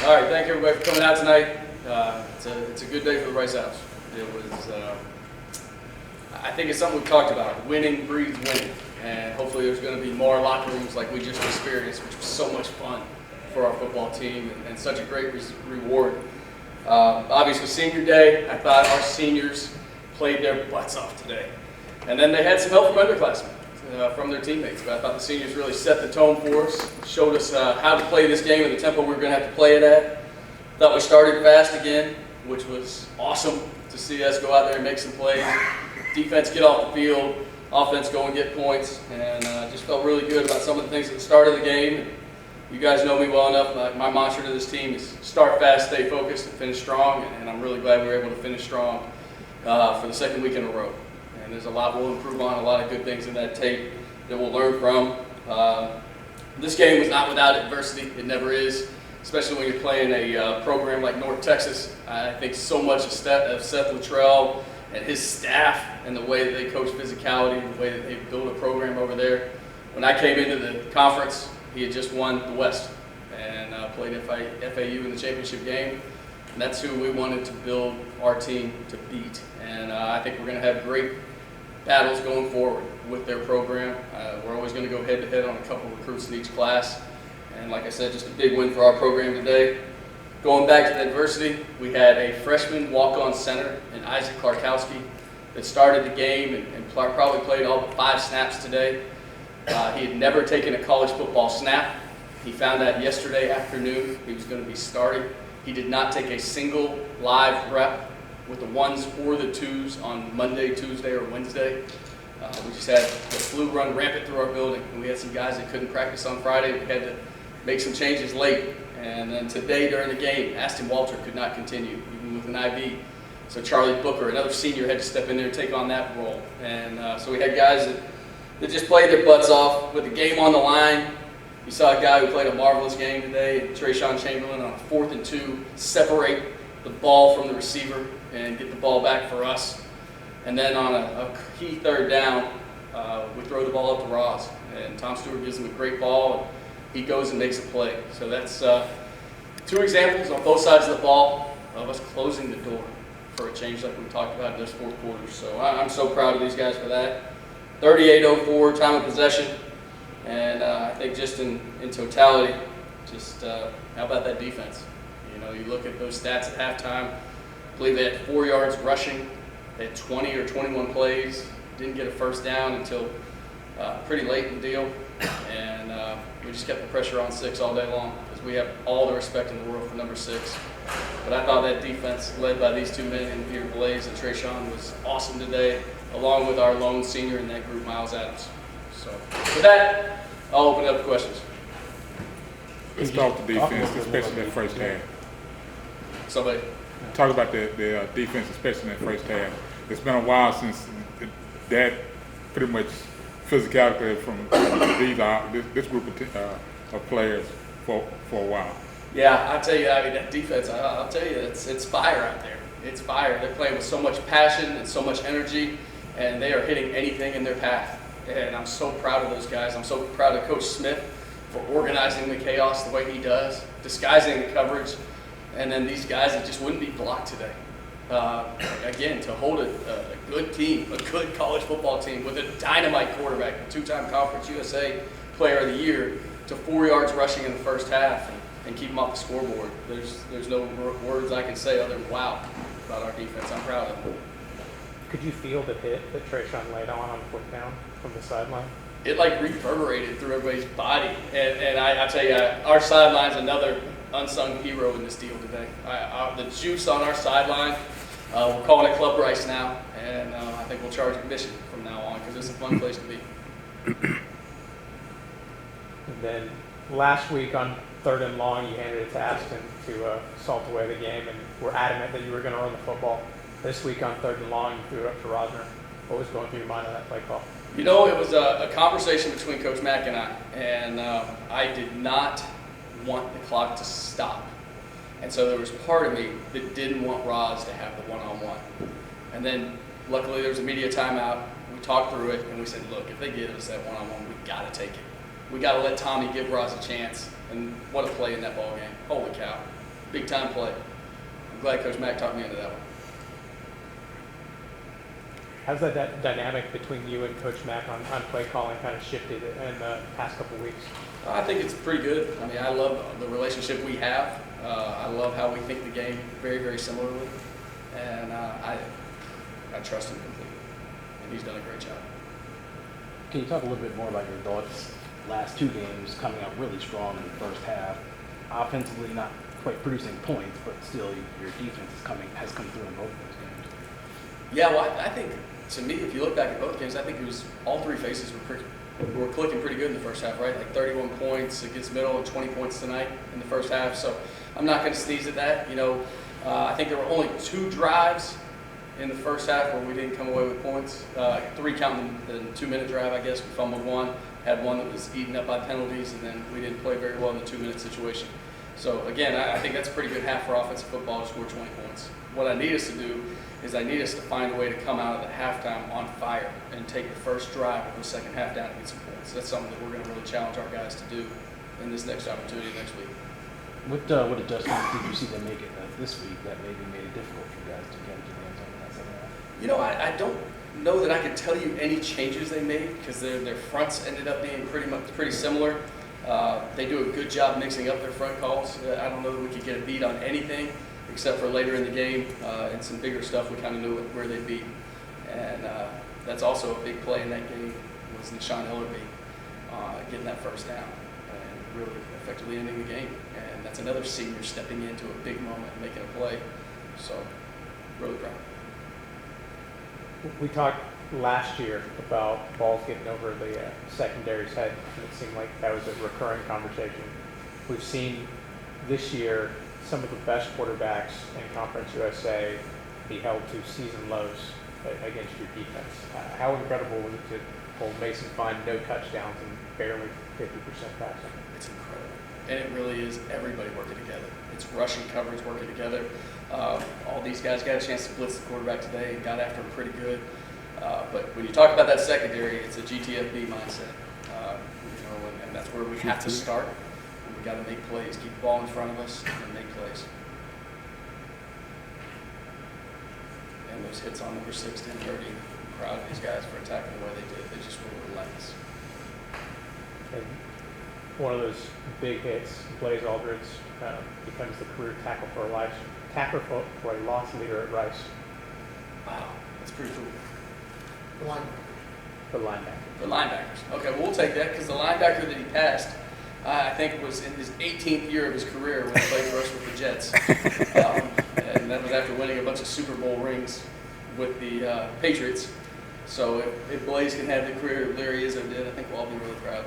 All right, thank everybody for coming out tonight. It's a good day for the Rice House. It was, I think it's something we've talked about. Winning breeds winning, and hopefully there's going to be more locker rooms like we just experienced, which was so much fun for our football team and such a great reward. Obviously, senior day, I thought our seniors played their butts off today, and then they had some help from underclassmen. From their teammates, but I thought the seniors really set the tone for us, showed us how to play this game and the tempo we were going to have to play it at. Thought we started fast again, which was awesome to see us go out there and make some plays. Defense get off the field, offense go and get points, and just felt really good about some of the things at the start of the game. You guys know me well enough. My mantra to this team is start fast, stay focused, and finish strong, and I'm really glad we were able to finish strong for the second week in a row. And there's a lot we'll improve on, a lot of good things in that tape that we'll learn from. This game was not without adversity. It never is, especially when you're playing a program like North Texas. I think so much of Seth Luttrell and his staff and the way that they coach physicality and the way that they build a program over there. When I came into the conference, he had just won the West and played FAU in the championship game. And that's who we wanted to build our team to beat. And I think we're going to have great battles going forward with their program. We're always going to go head-to-head on a couple of recruits in each class. And like I said, just a big win for our program today. Going back to the adversity, we had a freshman walk-on center in Isaac Clarkowski that started the game and probably played all but 5 snaps today. He had never taken a college football snap. He found out yesterday afternoon he was going to be starting. He did not take a single live rep with the 1s or the 2s on Monday, Tuesday, or Wednesday. We just had the flu run rampant through our building, and we had some guys that couldn't practice on Friday. We had to make some changes late. And then today during the game, Aston Walter could not continue, even with an IV. So Charlie Booker, another senior, had to step in there and take on that role. And so we had guys that just played their butts off with the game on the line. You saw a guy who played a marvelous game today, Trayshawn Chamberlain, on a 4th and 2, separate the ball from the receiver and get the ball back for us. And then on a key 3rd down, we throw the ball up to Ross. And Tom Stewart gives him a great ball, and he goes and makes a play. So that's 2 examples on both sides of the ball of us closing the door for a change like we talked about in this 4th quarter. So I'm so proud of these guys for that. 38:04 time of possession. And I think just in totality, just how about that defense? You know, you look at those stats at halftime. I believe they had 4 yards rushing. They had 20 or 21 plays. Didn't get a first down until pretty late in the deal. And we just kept the pressure on 6 all day long because we have all the respect in the world for number 6. But I thought that defense, led by these 2 men in Peter Blaze and Trayshawn, was awesome today, along with our lone senior in that group, Miles Adams. So with that, I'll open it up to questions. Let's talk the defense, especially that first half. Somebody. Talk about the defense, especially in that first half. It's been a while since that pretty much physicality from this group of players for a while. Yeah, I tell you, I mean, that defense, I'll tell you, it's fire out there. It's fire. They're playing with so much passion and so much energy, and they are hitting anything in their path. And I'm so proud of those guys. I'm so proud of Coach Smith for organizing the chaos the way he does, disguising the coverage, and then these guys that just wouldn't be blocked today. Again, to hold a good team, a good college football team with a dynamite quarterback, a 2-time Conference USA Player of the Year, to 4 yards rushing in the first half and keep them off the scoreboard. There's no words I can say other than wow about our defense. I'm proud of them. Could you feel the hit that Trayshawn laid on the 4th down from the sideline? It like reverberated through everybody's body. And I tell you, our sideline's another unsung hero in this deal today. The juice on our sideline, we're calling it Club Rice now, and I think we'll charge admission from now on because it's a fun place to be. And then last week on 3rd and long, you handed it to Aston to salt away the game, and were adamant that you were going to run the football. This week on 3rd and long, you threw it up to Rosner. What was going through your mind on that play call? You know, it was a conversation between Coach Mack and I, and I did not want the clock to stop. And so there was part of me that didn't want Roz to have the one-on-one. And then luckily there was a media timeout. We talked through it, and we said, look, if they give us that one-on-one, we got to take it. We got to let Tommy give Roz a chance. And what a play in that ball game. Holy cow. big time play. I'm glad Coach Mack talked me into that one. How's that dynamic between you and Coach Mack on play calling kind of shifted in the past couple of weeks? I think it's pretty good. I mean, I love the relationship we have. I love how we think the game very, very similarly. And I trust him completely. And he's done a great job. Can you talk a little bit more about your thoughts? Last two games coming out really strong in the first half. Offensively, not quite producing points, but still your defense has come through in both of those games. Yeah, well, I think, to me, if you look back at both games, I think it was all three faces were clicking pretty good in the first half, right? Like 31 points against Middle and 20 points tonight in the first half. So I'm not going to sneeze at that. You know, I think there were only 2 drives in the first half where we didn't come away with points. 3 counting the 2-minute drive, I guess. We fumbled one, had one that was eaten up by penalties, and then we didn't play very well in the 2-minute situation. So again, I think that's a pretty good half for offensive football to score 20 points. What I need us to do is I need us to find a way to come out of the halftime on fire and take the first drive of the second half down and get some points. That's something that we're going to really challenge our guys to do in this next opportunity next week. What adjustments did you see them make it this week that maybe made it difficult for you guys to get into the end zone in that second half? You know, I don't know that I could tell you any changes they made because their fronts ended up being pretty similar. They do a good job mixing up their front calls. I don't know that we could get a beat on anything except for later in the game and some bigger stuff. We kind of knew where they'd be. And that's also a big play in that game was Nashawn Ellerby getting that first down and really effectively ending the game. And that's another senior stepping into a big moment and making a play. So, really proud. We talked last year about balls getting over the secondary's head, and it seemed like that was a recurring conversation. We've seen this year some of the best quarterbacks in Conference USA be held to season lows against your defense. How incredible was it to hold Mason Fine no touchdowns and barely 50% passing? It's incredible. And it really is everybody working together. It's rushing coverage working together. All these guys got a chance to blitz the quarterback today and got after him pretty good. But when you talk about that secondary, it's a GTFB mindset. And that's where we have to start. And we got to make plays, keep the ball in front of us, and make plays. And those hits on number 6, 10, 30, I'm proud of these guys for attacking the way they did. They just were relentless. And one of those big hits, Blaze Aldridge becomes the career tackle for a loss leader at Rice. Wow, that's pretty cool. The linebacker. The linebackers. Okay, well, we'll take that because the linebacker that he passed, I think, was in his 18th year of his career when he played for us with the Jets. And that was after winning a bunch of Super Bowl rings with the Patriots. So if Blaze can have the career Larry Izzo did, I think we'll all be really proud.